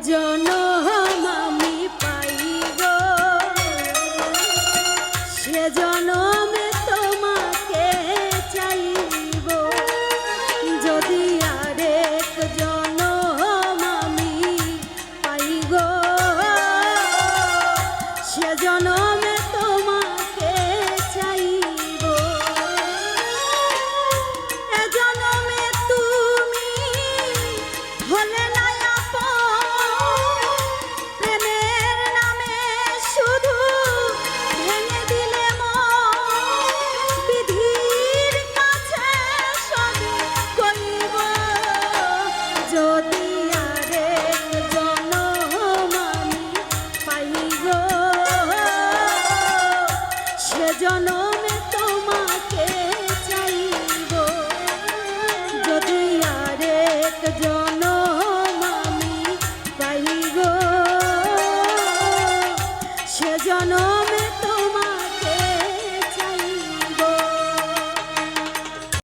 জনম আমি পাইব, সে জনমে তোমাকে চাইব। যদি আরেক জনম আমি পাইব, সে জনমে তোমাকে চাইব। এ জনমে তুমি হলে না জনমে তোমাকে চাইব। যদি আরেক জনম আমি পাইব, সে জনম